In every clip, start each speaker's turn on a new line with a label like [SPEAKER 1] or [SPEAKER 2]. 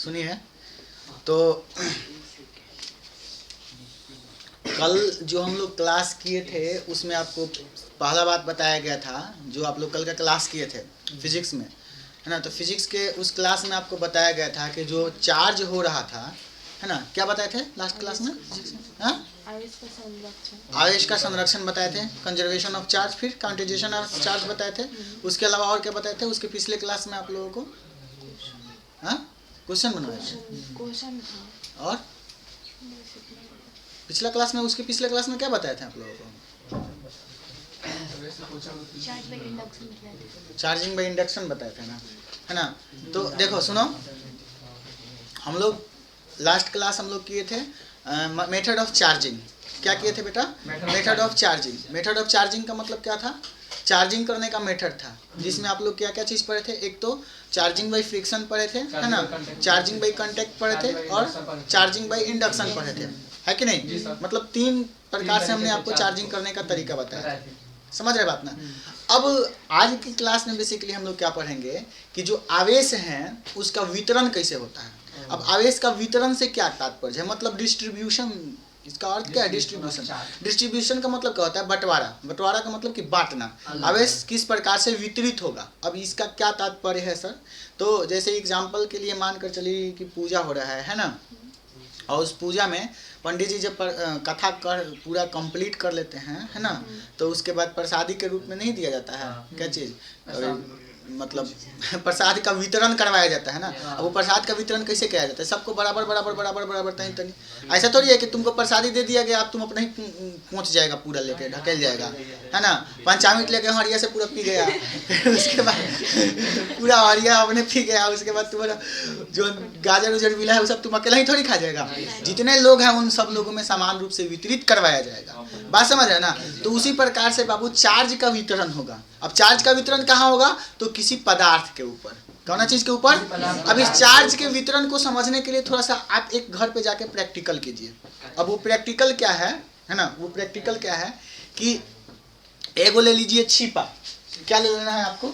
[SPEAKER 1] सुनिए, तो कल जो हम लोग क्लास किए थे उसमें आपको पहला बात बताया गया था, जो आप लोग कल का क्लास किए थे फिजिक्स में, है ना। तो फिजिक्स के उस क्लास में आपको बताया गया था कि जो चार्ज हो रहा था, है ना, क्या बताए थे लास्ट क्लास में? हाँ, आवेश का संरक्षण बताए थे, कंजर्वेशन ऑफ चार्ज, फिर क्वांटाइजेशन ऑफ चार्ज बताए थे। उसके अलावा और क्या बताए थे उसके पिछले क्लास में आप लोगों को? हाँ, क्वेश्चन बनवाए थे। और पिछला क्लास में, उसके पिछले क्लास में क्या बताए थे आप लोगों को? चार्जिंग बाय इंडक्शन बताए थे ना, है ना। तो देखो सुनो, हम लोग लास्ट क्लास हम लोग किए थे मेथड ऑफ चार्जिंग। क्या किए थे बेटा? Method of charging. Method of charging का मतलब क्या था? चार्जिंग करने का मेथड था, जिसमें आप लोग क्या क्या चीज़ पढ़े थे? एक तो चार्जिंग बाय फ्रिक्शन पढ़े थे, है ना, चार्जिंग बाय कांटेक्ट पढ़े थे, और चार्जिंग बाय इंडक्शन पढ़े थे, है कि नहीं? मतलब 3 प्रकार से हमने आपको चार्जिंग करने का तरीका बताया। समझ रहे बात ना? अब आज की क्लास में बेसिकली हम लोग क्या पढ़ेंगे कि जो आवेश है उसका वितरण कैसे होता है। अब आवेश का वितरण से क्या तात्पर्य है? मतलब डिस्ट्रीब्यूशन। इसका अर्थ क्या है? डिस्ट्रीब्यूशन। डिस्ट्रीब्यूशन का मतलब क्या होता है? बंटवारा। बंटवारा का मतलब कि बांटना। आवेश किस प्रकार से वितरित होगा, अब इसका क्या तात्पर्य है सर? तो जैसे एग्जाम्पल के लिए मान कर चलिए कि पूजा हो रहा है ना, और उस पूजा में पंडित जी जब कथा कर पूरा कंप्लीट कर लेते हैं, है ना, तो उसके बाद प्रसादी के रूप में नहीं दिया जाता है क्या चीज़? मतलब प्रसाद का वितरण करवाया जाता है ना। अब वो प्रसाद का वितरण कैसे किया जाता है? सबको बराबर बराबर बराबर बराबर तनी तनी। ऐसा थोड़ी है कि तुमको प्रसादी दे दिया गया, आप तुम अपना ही पहुँच जाएगा, पूरा लेके ढकेल जाएगा, है ना। पंचामृत लेके हरिया से पूरा पी गया, फिर उसके बाद पूरा हरिया अपने पी गया, उसके बाद तुम्हारा जो गाजर उजर मिला है वो सब तुम अकेला ही थोड़ी खा जाएगा। जितने लोग हैं उन सब लोगों में समान रूप से वितरित करवाया जाएगा। बात समझ रहे ना? तो उसी प्रकार से बाबू चार्ज का वितरण होगा। अब चार्ज का वितरण कहाँ होगा? तो किसी पदार्थ के ऊपर। कौन चीज के ऊपर? अब इस चार्ज के वितरण को समझने के लिए थोड़ा सा आप एक घर पे जाके प्रैक्टिकल कीजिए। अब वो प्रैक्टिकल क्या है ना, वो प्रैक्टिकल क्या है कि एगो ले लीजिए छिपा। क्या ले लेना है आपको?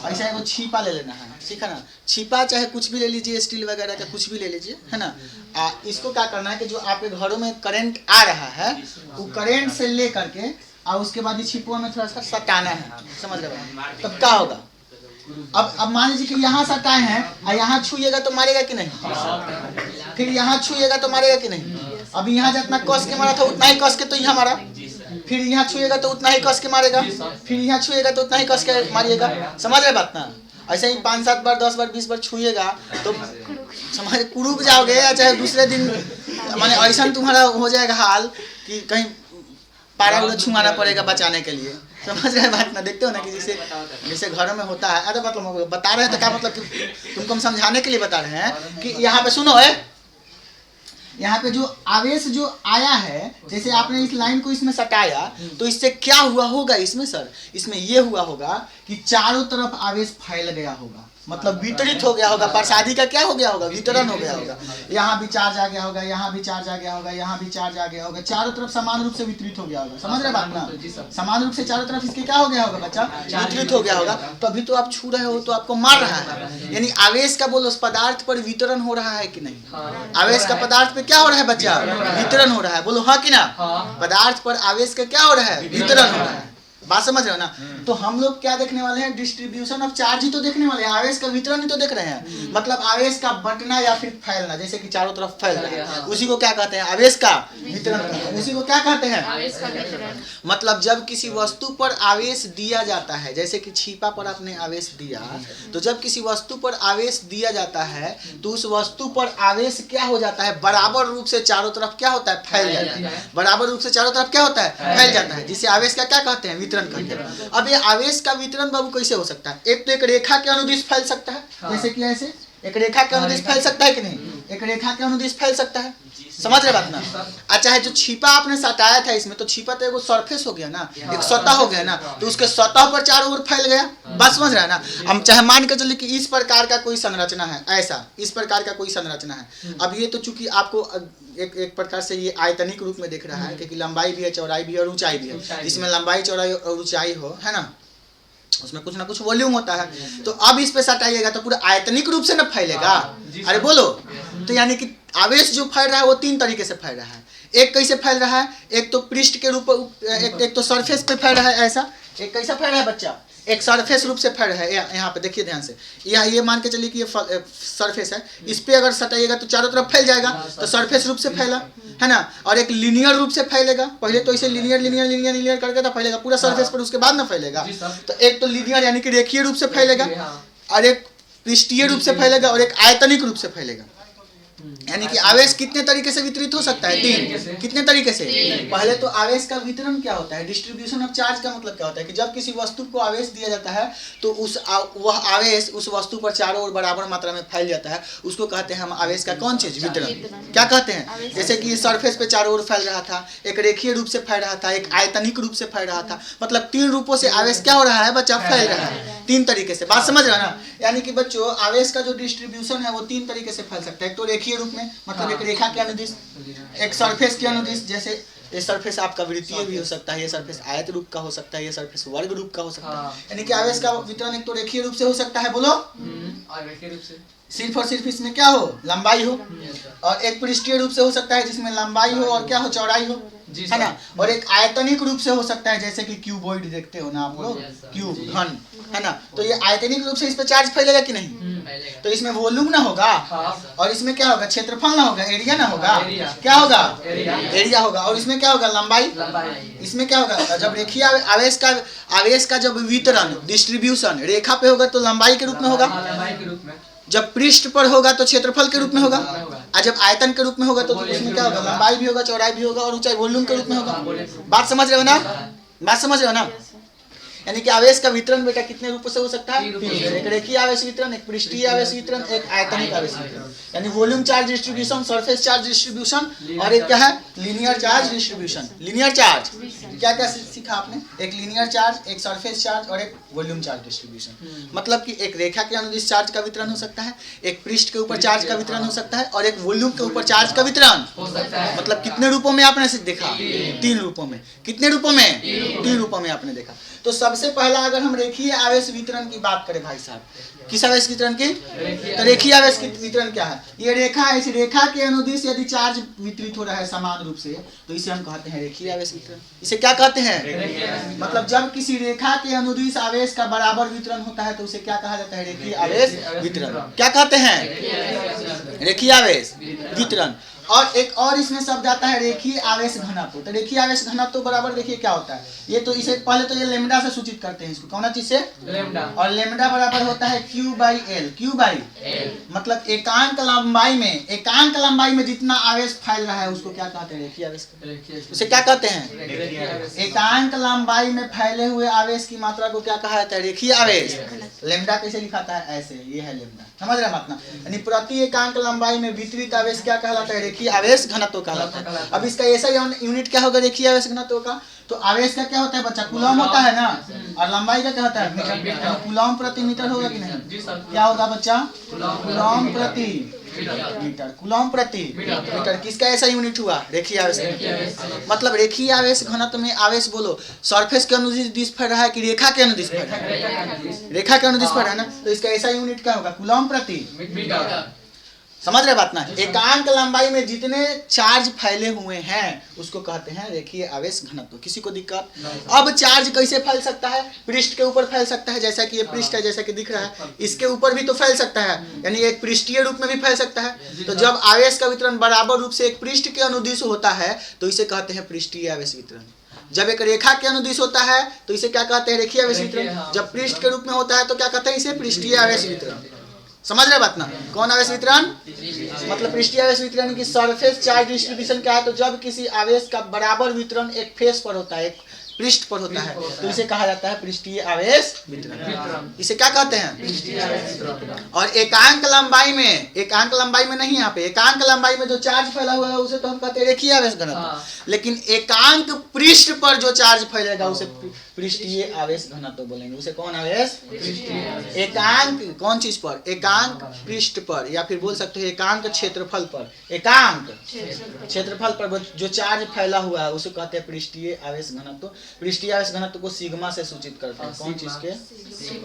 [SPEAKER 1] ऐसा एगो छिपा ले लेना है, ठीक है ना। छिपा चाहे कुछ भी ले लीजिए, स्टील वगैरह का कुछ भी ले लीजिए, है ना। इसको क्या करना है कि जो आपके घरों में करंट आ रहा है वो करंट से ले करके और उसके बाद छिपुआ में थोड़ा सा सटाना है। समझ रहे हो? तब क्या होगा? अब मान लीजिए कि यहाँ सटाए हैं और यहाँ छुएगा तो मारेगा कि नहीं? फिर यहाँ छुएगा तो मारेगा कि नहीं? अभी यहाँ जितना कस के मारा था उतना ही कस के तो यहाँ मारा, फिर यहाँ छुएगा तो उतना ही कस के मारेगा, फिर यहाँ छुएगा तो उतना ही कस के मारिएगा। समझ रहे बात ना? ऐसे ही 5-7 बार 10 बार 20 बार छुएगा तो समझ कुरुक जाओगे, या चाहे दूसरे दिन माने ऐसा तुम्हारा हो जाएगा हाल कि कहीं पारा उड़ा छुआना पड़ेगा बचाने के लिए। समझ रहे बात ना? देखते हो ना कि जैसे घरों में होता है। अरे मतलब बता रहे हैं तो क्या मतलब कि तुमको हम समझाने के लिए बता रहे हैं कि यहाँ पे सुनो है, यहाँ पे जो आवेश जो आया है, जैसे आपने इस लाइन को इसमें सटाया तो इससे क्या हुआ होगा? इसमें सर इसमें ये हुआ होगा कि चारों तरफ आवेश फैल गया होगा, मतलब वितरित हो गया होगा। प्रसादी का क्या हो गया होगा? वितरण हो गया होगा। यहाँ भी चार्ज आ गया होगा, यहाँ भी चार्ज आ गया होगा, यहाँ भी चार्ज आ गया होगा, चारों तरफ समान रूप से वितरित हो गया होगा। समझ रहे बात ना? समान रूप से चारों तरफ इसके क्या हो गया होगा बच्चा? वितरित हो गया होगा। तो अभी तो आप छू रहे हो तो आपको मार रहा है, यानी आवेश का बोलो उस पदार्थ पर वितरण हो रहा है कि नहीं? आवेश का पदार्थ पे क्या हो रहा है बच्चा? वितरण हो रहा है। बोलो हाँ कि ना? पदार्थ पर आवेश का क्या हो रहा है? वितरण हो रहा है। बात समझ रहे हो ना? तो हम लोग क्या देखने वाले हैं? डिस्ट्रीब्यूशन ऑफ चार्ज ही तो देखने वाले हैं, आवेश का वितरण ही तो देख रहे हैं। मतलब आवेश का बंटना या फिर फैलना, जैसे कि चारों तरफ फैल रहा है, उसी को क्या कहते हैं? आवेश का वितरण। उसी को क्या कहते हैं? आवेश का वितरण। मतलब जब किसी वस्तु पर आवेश दिया जाता है, जैसे कि छिपा पर आपने आवेश दिया, तो जब किसी वस्तु पर आवेश दिया जाता है तो उस वस्तु पर आवेश क्या हो जाता है? बराबर रूप से चारों तरफ क्या होता है? फैल जाता है। बराबर रूप से चारों तरफ क्या होता है? फैल जाता है, जिसे आवेश का क्या कहते हैं? वितरण करते हैं। अब ये आवेश का वितरण बाबू कैसे हो सकता है? एक तो एक रेखा के अनुदिश फैल सकता है, जैसे कि ऐसे एक रेखा के अनुदिश फैल सकता है कि नहीं? एक रेखा के अनुदिश फैल सकता है। समझ रहे बात ना? अच्छा है, जो छिपा आपने सटाया था इसमें, तो छिपा तो एगो सरफेस हो गया ना, एक सतह हो गया ना, तो उसके सतह पर चारों ओर फैल गया। बात समझ रहा है ना? हम चाहे मान के चलिए कि इस प्रकार का कोई संरचना है, ऐसा इस प्रकार का कोई संरचना है। अब ये तो चूंकि आपको एक प्रकार से ये आयतनिक रूप में दिख रहा है, क्योंकि लंबाई भी है, चौड़ाई भी है और ऊंचाई भी है। जिसमें लंबाई चौड़ाई और ऊंचाई हो, है ना, उसमें कुछ ना कुछ वॉल्यूम होता है। तो अब इस पे सटाइएगा तो पूरा आयतनिक रूप से ना फैलेगा। अरे बोलो, तो यानी कि आवेश जो फैल रहा है वो तीन तरीके से फैल रहा है। एक कैसे फैल रहा है, एक तो पृष्ठ के रूप, एक तो सरफेस पे फैल रहा है ऐसा, एक कैसा फैल रहा है बच्चा, एक सरफेस रूप से फैल रहा है। यहाँ पे देखिए ध्यान से, ये मान के चलिए कि ये सरफेस है, इस पे अगर सटाइएगा तो चारों तरफ फैल जाएगा, तो सरफेस रूप से फैला है ना। और एक लीनियर रूप से फैलेगा, पहले तो इसे लीनियर करके तो फैलेगा पूरा सरफेस पर, उसके बाद ना फैलेगा। तो एक तो लीनियर यानी कि रेखीय रूप से फैलेगा, और एक पृष्ठीय रूप से फैलेगा, और एक आयतनिक रूप से फैलेगा। यानी कि आवेश कितने तरीके से वितरित हो सकता है, तीन। कितने तरीके से? पहले तो आवेश का वितरण क्या होता है, डिस्ट्रीब्यूशन ऑफ चार्ज का मतलब क्या होता है कि जब किसी वस्तु को आवेश दिया जाता है तो वह आवेश उस वस्तु पर चारों ओर बराबर मात्रा में फैल जाता है, उसको कहते हैं हम आवेश का कौन चीज, वितरण। क्या कहते हैं? जैसे कि सरफेस पे चारों ओर फैल रहा था, एक रेखीय रूप से फैल रहा था, एक आयतनिक रूप से फैल रहा था, मतलब तीन रूपों से आवेश क्या हो रहा है बच्चा, फैल रहा है तीन तरीके से। बात समझ रहा है ना? यानी कि बच्चों आवेश का जो डिस्ट्रीब्यूशन है वो तीन तरीके से फैल सकता है। एक तो रेखीय रूप में, मतलब एक रेखा के अनुदिश, एक सरफेस के अनुदिश, जैसे ये सरफेस आपका वृत्तीय भी हो सकता है, ये सरफेस आयत रूप का हो सकता है, ये सरफेस वर्ग रूप का हो सकता है। यानी कि आवेश का वितरण एक तो रेखीय रूप से हो सकता है, बोलो,
[SPEAKER 2] और रेखीय रूप से
[SPEAKER 1] सिर्फ और सिर्फ इसमें क्या हो, लंबाई हो, और एक पृष्ठीय रूप से हो सकता है जिसमें लंबाई हो और क्या हो, चौड़ाई हो, है ना। और एक आयतनिक रूप से हो सकता है जैसे कि क्यूबॉइड देखते हो ना आप लोग, क्यूब, घन, है ना। तो ये आयतनिक रूप से इस पे चार्ज फैलेगा कि नहीं? तो इसमें वॉल्यूम ना होगा, और इसमें क्या होगा, क्षेत्रफल ना होगा, एरिया ना होगा, क्या होगा, एरिया होगा। और इसमें क्या होगा, लंबाई। इसमें क्या होगा, जब रेखीय आवेश का जब वितरण, डिस्ट्रीब्यूशन रेखा पे होगा तो लंबाई के रूप में होगा, जब पृष्ठ पर होगा तो क्षेत्रफल के रूप में होगा, और जब आयतन के रूप में होगा तो उसमें क्या होगा, लंबाई भी होगा, चौड़ाई भी होगा, और ऊंचाई वॉल्यूम के रूप में होगा। बात समझ रहे हो ना? बात समझ रहे हो ना? यानी कि आवेश का वितरण बेटा कितने रूपों से हो सकता है, एक रेखीय आवेश वितरण, एक पृष्ठीय आवेश वितरण, एक आयतनिक आवेश वितरण। यानी volume charge distribution, surface charge distribution, और एक क्या है, linear charge distribution. Linear charge क्या क्या सीखा आपने, एक लीनियर चार्ज, एक सरफेस चार्ज, और एक वॉल्यूम चार्ज डिस्ट्रीब्यूशन। मतलब कि एक रेखा के अनुदिश चार्ज का वितरण हो सकता है, एक पृष्ठ के ऊपर चार्ज का वितरण हो सकता है, और एक वॉल्यूम के ऊपर चार्ज का वितरण हो सकता है। मतलब कितने रूपों में आपने देखा, तीन रूपों में। कितने रूपों में, तीन रूपों में आपने देखा। तो सबसे पहला अगर हम रेखीय आवेश वितरण की बात करें भाई साहब, किस आवेश वितरण की, तो रेखीय आवेश वितरण क्या है, ये रेखा है, इस रेखा के अनुदिश यदि चार्ज वितरित हो रहा है समान रूप से तो इसे हम कहते हैं रेखीय आवेश वितरण। इसे क्या कहते हैं, मतलब जब किसी रेखा के अनुदिश आवेश का बराबर वितरण होता है तो उसे क्या कहा जाता है, रेखीय आवेश वितरण। क्या कहते हैं, रेखीय आवेश वितरण। और एक और इसमें शब्द आता है रेखीय आवेश घनत्व। तो रेखीय आवेश घनत्व बराबर देखिए क्या होता है, ये तो इसे पहले तो ये लेमडा से सूचित करते हैं इसको, कौन चीज से, लेमडा। और लेमडा बराबर होता है Q by L. Q by मतलब एकांक लंबाई में जितना आवेश फैल रहा है उसको क्या कहते हैं, रेखीय आवेश। उसे क्या कहते हैं, एकांक लंबाई में फैले हुए आवेश की मात्रा को क्या कहा जाता है, रेखीय आवेश। लेमडा कैसे लिखाता है, ऐसे, ये है लेमडा। समझ रहे बात ना? यानी प्रति एकांक लंबाई में वितरित आवेश क्या कहलाता है, रेखीय आवेश घनत्व कहलाता है। अब इसका ऐसा यूनिट क्या होगा रेखीय आवेश घनत्व का, तो आवेश का क्या होता है बच्चा, कूलम होता है ना, और लंबाई का क्या होता है, मीटर। कूलम प्रति मीटर होगा कि नहीं, क्या होगा बच्चा, कूलम प्रति मीटर। कूलम प्रति मीटर किसका ऐसा यूनिट हुआ, रेखीय आवेश। मतलब रेखीय आवेश घनत्व में आवेश बोलो सरफेस के अनुदिश फैल रहा है कि रेखा के अनुदिश फैल रहा है, रेखा के अनुदिश फैल रहा है ना, तो इसका ऐसा यूनिट क्या होगा, कूलम प्रति मीटर। समझ रहे बात ना? एकांक लंबाई में जितने चार्ज फैले हुए हैं उसको कहते हैं रेखीय आवेश घनत्व। किसी को दिक्कत? अब चार्ज कैसे फैल सकता है, पृष्ठ के ऊपर फैल सकता है, जैसा कि ये पृष्ठ है, जैसा कि दिख रहा है, इसके ऊपर भी तो फैल सकता है, यानी एक पृष्ठीय रूप में भी फैल सकता है। तो जब आवेश का वितरण बराबर रूप से एक पृष्ठ के अनुदिश होता है तो इसे कहते हैं पृष्ठीय आवेश वितरण। जब एक रेखा के अनुदिश होता है तो इसे क्या कहते हैं, रेखीय आवेश वितरण। जब पृष्ठ के रूप में होता है तो क्या कहते हैं, इसे पृष्ठीय आवेश वितरण। समझ रहे बात ना? कौन आवेश वितरण, मतलब पृष्ठीय आवेश वितरण की सरफेस चार्ज डिस्ट्रीब्यूशन क्या है, तो जब किसी आवेश का बराबर वितरण एक फेस पर होता है, एक पृष्ठ पर होता है तो इसे कहा जाता है पृष्ठीय आवेश वितरण। इसे क्या कहते हैं। और एकांक लंबाई में नहीं, यहाँ पे एकांक लंबाई में जो चार्ज फैला हुआ है उसे तो हम कहते हैं रेखीय आवेश घनत्व। लेकिन एकांक पृष्ठ पर जो चार्ज फैलेगा उसे पृष्ठीय आवेश घनत्व बोलेंगे उसे। कौन आवेश? एकांक कौन चीज पर? एकांक पृष्ठ पर, या फिर बोल सकते हो एकांक क्षेत्रफल पर। एकांक क्षेत्रफल पर जो चार्ज फैला हुआ है उसे कहते हैं पृष्ठीय आवेश घनत्व। पृष्ठीय आवेश घनत्व को सिग्मा से सूचित करते हैं। कौन चीज के?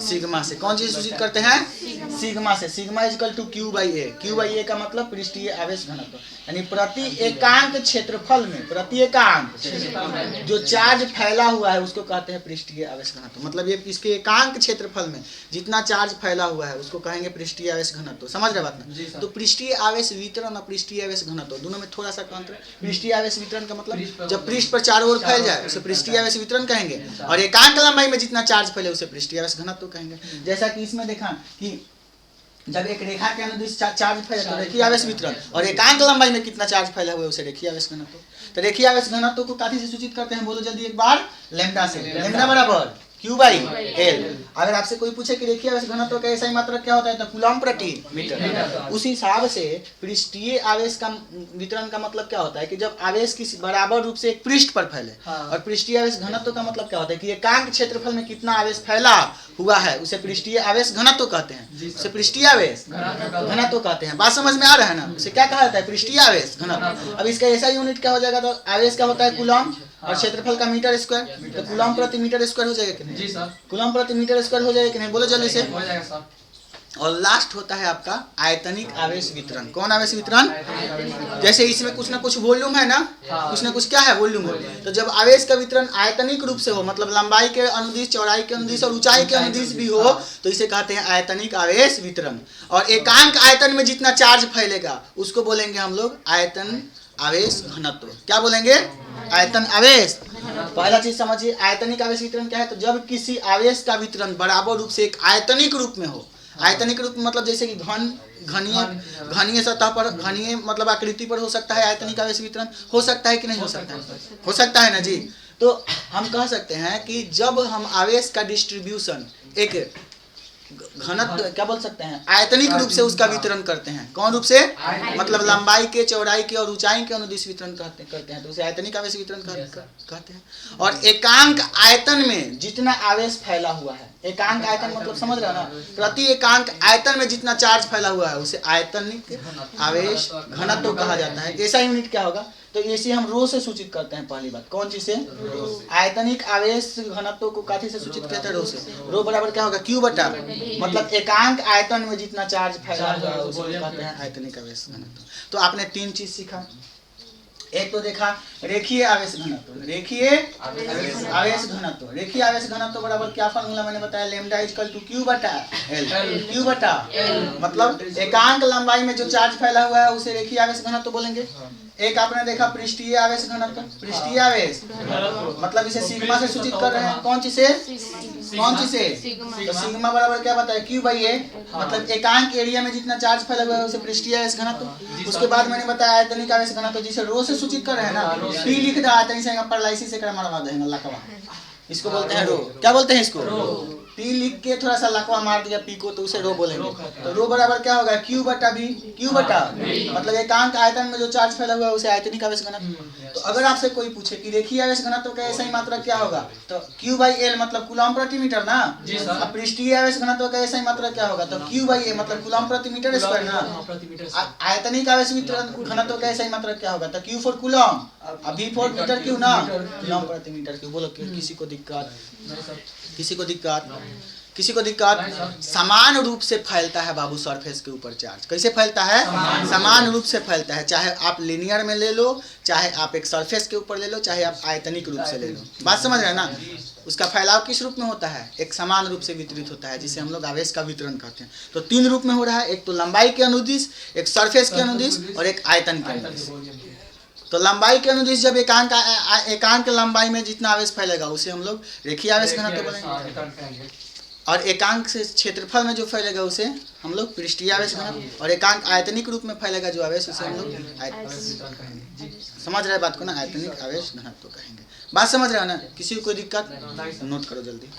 [SPEAKER 1] सिग्मा से। कौन चीज सूचित करते हैं? सिग्मा से। Sigma equal to q by A. Q by A का मतलब पृष्ठीय आवेश घनत्व, यानी प्रति एकांक क्षेत्रफल में, प्रति एकांक जो चार्ज फैला हुआ है उसको कहते हैं पृष्ठीय आवेश घनत्व। मतलब ये इसके एकांक क्षेत्रफल में जितना चार्ज फैला हुआ है उसको कहेंगे पृष्ठीय आवेश घनत्व। समझ रहे बात ना? तो पृष्ठीय आवेश वितरण और पृष्ठीय आवेश घनत्व दोनों में थोड़ा सा अंतर। पृष्ठीय आवेश वितरण का मतलब जब पृष्ठ पर चारों ओर फैल जाए उसे पृष्ठीय आवेश वितरण कहेंगे, और एकांक लंबाई में जितना चार्ज फैले उसे पृष्ठीय आवेश घनत्व कहेंगे। जैसा कि इसमें देखा कि जब एक रेखा के अनुदिश चार्ज फैले तो रेखीय आवेश वितरण, और एकांक लंबाई में कितना चार्ज फैला हुआ है उसे रेखीय आवेश घनत्व। तो रेखीय आवेश घनत्व को काफी से सूचित करते हैं, बोलो जल्दी एक बार। लैम्डा से। लैम्डा बराबर क्यू बाई एल। अगर आपसे कोई पूछे कि रेखीय आवेश घनत्व का ऐसा मात्रक क्या होता है तो कूलम प्रति मीटर। उसी हिसाब से पृष्ठीय आवेश का वितरण का मतलब क्या होता है कि जब आवेश किसी बराबर रूप से एक पृष्ठ पर फैले। और पृष्ठीय आवेश घनत्व का मतलब क्या होता है कि एकांक क्षेत्रफल में कितना आवेश फैला हुआ है उसे पृष्ठीय आवेश घनत्व कहते हैं। उसे पृष्ठीय आवेश घनत्व कहते हैं। बात समझ में आ रहा है ना? उसे क्या कहा जाता है? पृष्ठीय आवेश घनत्व। अब इसका ऐसा यूनिट क्या हो जाएगा? तो आवेश क्या होता है? कूलम, और क्षेत्रफल का मीटर स्क्वायर। तो कूलम प्रति मीटर स्क्वायर हो जाएगा कि नहीं?
[SPEAKER 2] जी सर।
[SPEAKER 1] कूलम प्रति मीटर स्क्वायर हो जाएगा कि नहीं? बोलो जल्दी से।
[SPEAKER 2] हो जाएगा सर।
[SPEAKER 1] और लास्ट होता है आपका आयतनिक आवेश वितरण। कौन आवेश वितरण? जैसे इसमें कुछ ना कुछ वॉल्यूम है ना, कुछ ना कुछ क्या है? वॉल्यूम है। तो जब आवेश का वितरण आयतनिक रूप से हो, मतलब लंबाई के अनुदिश, चौड़ाई के अनुदिश और ऊंचाई के अनुदिश भी हो, तो इसे कहते हैं आयतनिक आवेश वितरण। और एकांक आयतन में जितना चार्ज फैलेगा उसको बोलेंगे हम लोग आयतन आवेश घनत्व। क्या बोलेंगे? आयतन आवेश। पहला चीज समझिए, आयतनिक आवेश वितरण क्या है? तो जब किसी आवेश का वितरण बराबर रूप से एक आयतनिक रूप में हो। आयतनिक रूप मतलब जैसे कि घनीय सतह पर, घनीय मतलब आकृति पर हो सकता है आयतनिक आवेश वितरण। हो सकता है कि नहीं हो सकता है? हो सकता है ना जी। तो हम कह सकते हैं कि जब हम आवेश का डिस्ट्रीब्यूशन एक घनत्व क्या बोल सकते हैं? आयतनिक रूप से उसका वितरण करते हैं। कौन रूप से? मतलब लंबाई के, चौड़ाई के और ऊंचाई के अनुदिश वितरण करते हैं तो उसे आयतनिक आवेश वितरण कहते हैं। और एकांक आयतन में जितना आवेश फैला हुआ है, एकांक आयतन मतलब समझ रहे हो ना? प्रति एकांक आयतन में जितना चार्ज फैला हुआ है उसे आयतनिक आवेश घनत्व कहा जाता है। ऐसा यूनिट क्या होगा? तो इसे हम रो से सूचित करते हैं। पहली बात कौन चीज से? आयतनिक आवेश घनत्व को काफी से सूचित करते हैं? रो से। रो बराबर क्या होगा? क्यू बटा, मतलब एकांक आयतन में जितना चार्ज फैला हुआ है उसे कहते हैं आयतनिक आवेश घनत्व। तो आपने तीन चीज सीखा। एक तो देखा रेखीय आवेश घनत्व। रेखीय आवेश घनत्व। रेखीय आवेश घनत्व बराबर क्या फॉर्मूला मैंने बताया? लैम्डा इक्वल टू क्यू बटा एल। क्यू बटा मतलब एकांक लंबाई में जो चार्ज फैला हुआ है उसे रेखीय आवेश घनत्व बोलेंगे। एक आपने देखा पृष्ठीय आवेश घनत्व। पृष्ठीय आवेश मतलब इसे सिग्मा से सूचित कर रहे हैं। कौन चीज से? कौन चीज से? तो सिग्मा बराबर क्या बताया? क्यू बाई ए, मतलब एकांक एरिया में जितना चार्ज फैला हुआ है उसे पृष्ठीय आवेश घनत्व। उसके बाद मैंने बताया आयतनिक आवेश घनत्व, जिसे रो से सूचित कर रहे हैं ना। पी लिख दो आयतन से परलाइसी से कर मरवा देंगे लकवा। इसको बोलते हैं रो। क्या बोलते हैं इसको? पी लिख के थोड़ा सा लकवा मार दिया पी को तो उसे रो बोलेंगे। तो रो बराबर क्या होगा? क्यू बटा भी। क्यू बटा मतलब एकांक आयतन में जो चार्ज फैला हुआ है उसे आयतनिक आवेश घनत्व। तो अगर आपसे कोई पूछे कि रेखीय आवेश घनत्व का ऐसा ही मात्रक क्या होगा तो क्यू बाई एल मतलब कूलम प्रति मीटर ना। अब पृष्ठीय आवेश घनत्व का ऐसा ही मात्रक क्या होगा तो क्यू बाई ए मतलब कूलम प्रति मीटर स्क्वायर ना। आयतनिक आवेश वितरण घनत्व का ऐसा ही मात्रक क्या होगा तो क्यू फॉर कूलम, अभी फॉर मीटर क्यू ना, कूलम प्रति मीटर क्यू। बोलो किसी को दिक्कत? किसी को दिक्कत? किसी को दिक्कत? समान रूप से फैलता है बाबू सरफेस के ऊपर चार्ज। कैसे फैलता है? समान रूप से फैलता है। चाहे आप लिनियर में ले लो, चाहे आप एक सरफेस के ऊपर ले लो, चाहे आप आयतनिक रूप से ले लो। बात समझ रहे हैं ना? उसका फैलाव किस रूप में होता है? एक समान रूप से वितरित होता है, जिसे हम लोग आवेश का वितरण कहते हैं। तो तीन रूप में हो रहा है, एक तो लंबाई के अनुदिश, एक सरफेस के अनुदिश और एक आयतन के अनुदिश। तो लंबाई के अनुदिश जब एकांक लंबाई में जितना आवेश फैलेगा उसे हम लोग रेखीय आवेश घनत्व बोलेंगे। और एकांक से क्षेत्रफल में जो फैलेगा उसे हम लोग पृष्ठीय आवेश घनत्व, और एकांक आयतनिक रूप में फैलेगा जो आवेश उसे हम लोग समझ रहे बात को ना? आयतनिक आवेश घनत्व कहेंगे। बात समझ रहे हो ना? किसी को कोई दिक्कत? नोट करो जल्दी।